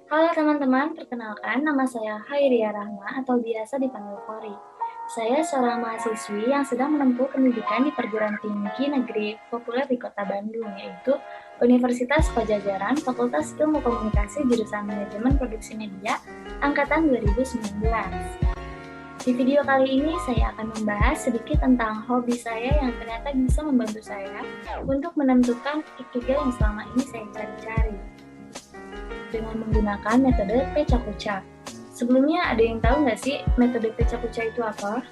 Halo teman-teman, perkenalkan nama saya Hairia Rahma atau biasa dipanggil Kori. Saya seorang mahasiswi yang sedang menempuh pendidikan di perguruan tinggi negeri populer di Kota Bandung, yaitu Universitas Pajajaran Fakultas Ilmu Komunikasi jurusan Manajemen Produksi Media Angkatan 2019. Di video kali ini saya akan membahas sedikit tentang hobi saya yang ternyata bisa membantu saya untuk menentukan ikigai yang selama ini saya cari-cari dengan menggunakan metode Pecakucha. Sebelumnya ada yang tahu nggak sih metode Pecakucha itu apa?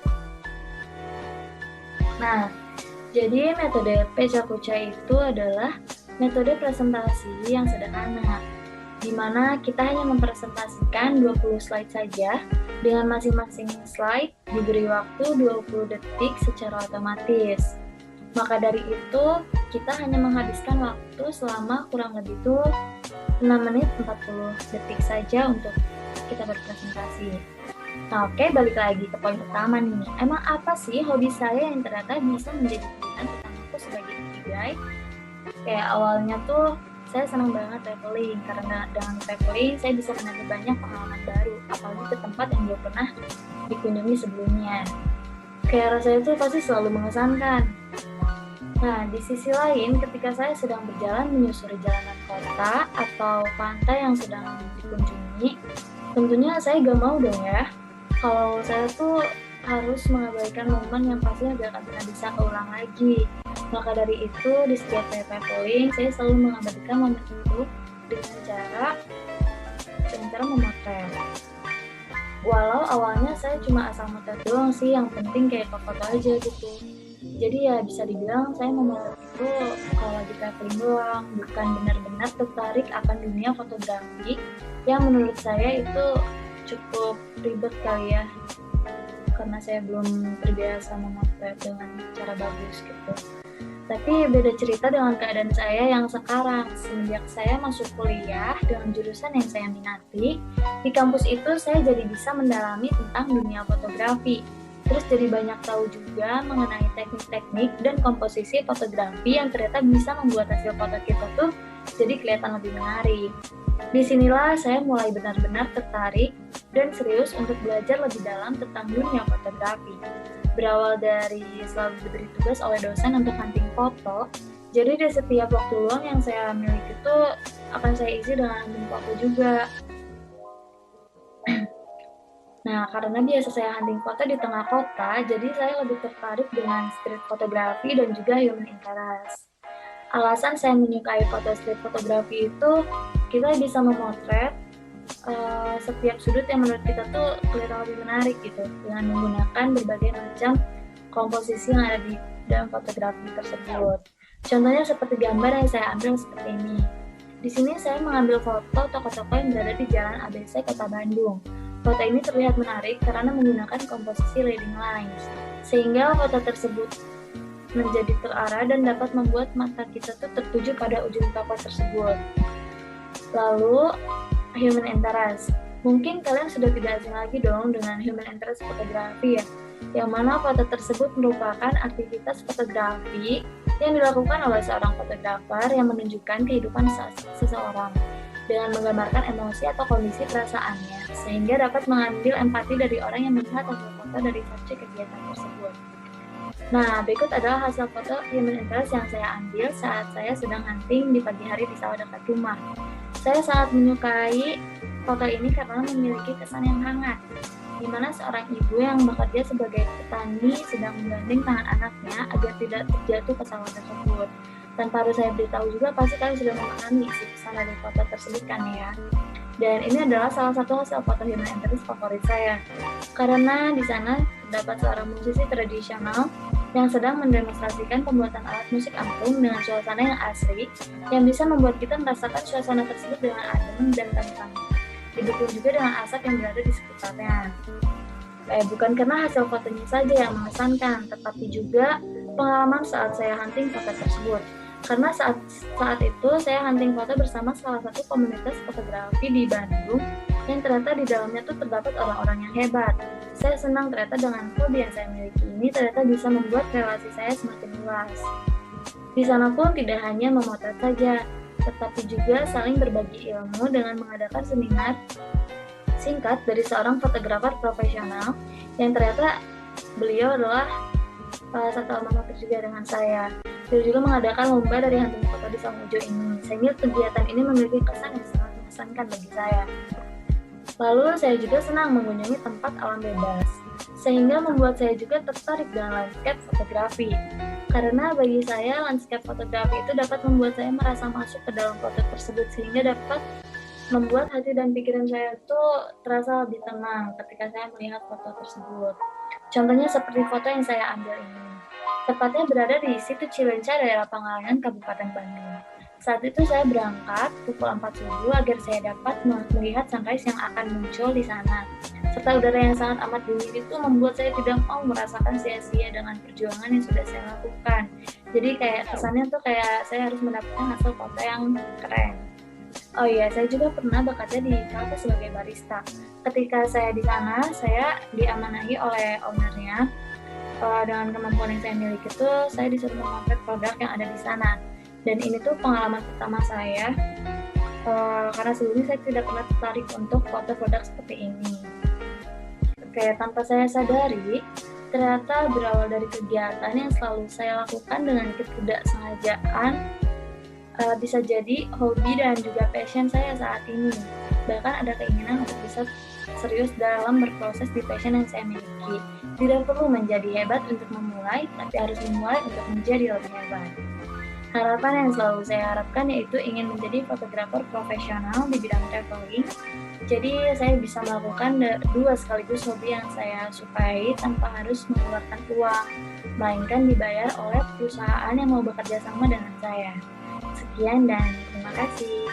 Nah, jadi metode Pecakucha itu adalah metode presentasi yang sederhana, di mana kita hanya mempresentasikan 20 slide saja, dengan masing-masing slide diberi waktu 20 detik secara otomatis. Maka dari itu, kita hanya menghabiskan waktu selama kurang lebih 6 menit 40 detik saja untuk kita berpresentasi. Nah oke, balik lagi ke poin utama nih. Emang apa sih hobi saya yang ternyata bisa menjadi pilihan utamaku sebagai ikigai? Kayak awalnya tuh saya senang banget traveling, karena dengan traveling saya bisa mengambil banyak pengalaman baru, apalagi ke tempat yang belum pernah dikunjungi sebelumnya. Kayak rasanya tuh pasti selalu mengesankan. Nah, di sisi lain, ketika saya sedang berjalan menyusuri jalanan kota atau pantai yang sedang dikunjungi, tentunya saya gak mau dong ya, kalau saya tuh harus mengabaikan momen yang pasti gak akan pernah bisa keulang lagi. Maka dari itu, di setiap saya traveling, saya selalu mengabadikan momen itu dengan cara memotret. Walau awalnya saya cuma asal motret doang sih, yang penting kayak foto aja gitu. Jadi ya bisa dibilang saya memotret itu kalau lagi traveling doang, bukan benar-benar tertarik akan dunia fotografi yang menurut saya itu cukup ribet kali ya, karena saya belum terbiasa memotret dengan cara bagus gitu. Tapi beda cerita dengan keadaan saya yang sekarang. Semenjak saya masuk kuliah dengan jurusan yang saya minati, di kampus itu saya jadi bisa mendalami tentang dunia fotografi. Terus jadi banyak tahu juga mengenai teknik-teknik dan komposisi fotografi yang ternyata bisa membuat hasil foto kita tuh jadi kelihatan lebih menarik. Disinilah saya mulai benar-benar tertarik dan serius untuk belajar lebih dalam tentang dunia fotografi. Berawal dari selalu diberi tugas oleh dosen untuk hunting foto, jadi di setiap waktu luang yang saya miliki itu akan saya isi dengan hunting foto juga. Nah, karena biasa saya hunting foto di tengah kota, jadi saya lebih tertarik dengan street photography dan juga human interest. Alasan saya menyukai foto street photography itu, kita bisa memotret setiap sudut yang menurut kita tuh kelihatan lebih menarik gitu, dengan menggunakan berbagai macam komposisi yang ada di dalam fotografi tersebut. Contohnya seperti gambar yang saya ambil seperti ini. Di sini saya mengambil foto toko-toko yang berada di Jalan ABC Kota Bandung. Foto ini terlihat menarik karena menggunakan komposisi leading lines, sehingga foto tersebut menjadi terarah dan dapat membuat mata kita tuh tertuju pada ujung toko tersebut. Lalu, human interest. Mungkin kalian sudah tidak asing lagi dong dengan human interest fotografi ya, yang mana foto tersebut merupakan aktivitas fotografi yang dilakukan oleh seorang fotografer yang menunjukkan kehidupan seseorang dengan menggambarkan emosi atau kondisi perasaannya, sehingga dapat mengambil empati dari orang yang melihat hasil foto dari subjek kegiatan tersebut. Nah, berikut adalah hasil foto human interest yang saya ambil saat saya sedang hunting di pagi hari di sawah dekat rumah. Saya sangat menyukai foto ini karena memiliki kesan yang hangat, di mana seorang ibu yang bekerja sebagai petani sedang menggandeng tangan anaknya agar tidak terjatuh ke sawah tersebut. Tanpa harus saya beritahu juga, pasti kalian sudah memahami isi pesan dari foto tersebut kan ya. Dan ini adalah salah satu hasil foto human interest favorit saya, karena di sana terdapat seorang musisi tradisional yang sedang mendemonstrasikan pembuatan alat musik angklung dengan suasana yang asri, yang bisa membuat kita merasakan suasana tersebut dengan adem dan tentram. Didukung juga dengan asap yang berada di sekitarnya. Bukan karena hasil fotonya saja yang mengesankan, tetapi juga pengalaman saat saya hunting foto tersebut. Karena saat itu saya hunting foto bersama salah satu komunitas fotografi di Bandung yang ternyata di dalamnya tuh terdapat orang-orang yang hebat. Saya senang ternyata dengan hobi yang saya miliki ini ternyata bisa membuat relasi saya semakin luas. Di sana pun tidak hanya memotret saja, tetapi juga saling berbagi ilmu dengan mengadakan seminar singkat dari seorang fotografer profesional yang ternyata beliau adalah satu alma mater juga dengan saya. Beliau juga mengadakan lomba dari hunting foto di Samudjo ini, sehingga kegiatan ini memiliki kesan yang sangat mengesankan bagi saya. Lalu saya juga senang mengunjungi tempat alam bebas, sehingga membuat saya juga tertarik dengan landscape fotografi. Karena bagi saya, landscape fotografi itu dapat membuat saya merasa masuk ke dalam foto tersebut, sehingga dapat membuat hati dan pikiran saya itu terasa lebih tenang ketika saya melihat foto tersebut. Contohnya seperti foto yang saya ambil ini. Tepatnya berada di situ Cilenca, daerah Pangalengan, Kabupaten Bandung. Saat itu saya berangkat pukul 4 subuh agar saya dapat melihat sunrise yang akan muncul di sana. Serta udara yang sangat amat dingin itu membuat saya tidak mau merasakan sia-sia dengan perjuangan yang sudah saya lakukan. Jadi kayak kesannya tuh kayak saya harus mendapatkan hasil foto yang keren. Oh iya, saya juga pernah bekerja di kafe sebagai barista. Ketika saya di sana, saya diamanahi oleh ownernya. Dengan kemampuan yang saya miliki itu, saya disuruh memotret produk yang ada di sana. Dan ini tuh pengalaman pertama saya, karena sebelumnya saya tidak pernah tertarik untuk foto produk seperti ini. Oke, tanpa saya sadari, ternyata berawal dari kegiatan yang selalu saya lakukan dengan ketidaksengajaan, bisa jadi hobi dan juga passion saya saat ini. Bahkan ada keinginan untuk bisa serius dalam berproses di passion yang saya miliki. Tidak perlu menjadi hebat untuk memulai, tapi harus memulai untuk menjadi lebih hebat. Harapan yang selalu saya harapkan yaitu ingin menjadi fotografer profesional di bidang traveling. Jadi saya bisa melakukan dua sekaligus hobi yang saya sukai tanpa harus mengeluarkan uang, melainkan dibayar oleh perusahaan yang mau bekerja sama dengan saya. Sekian dan terima kasih.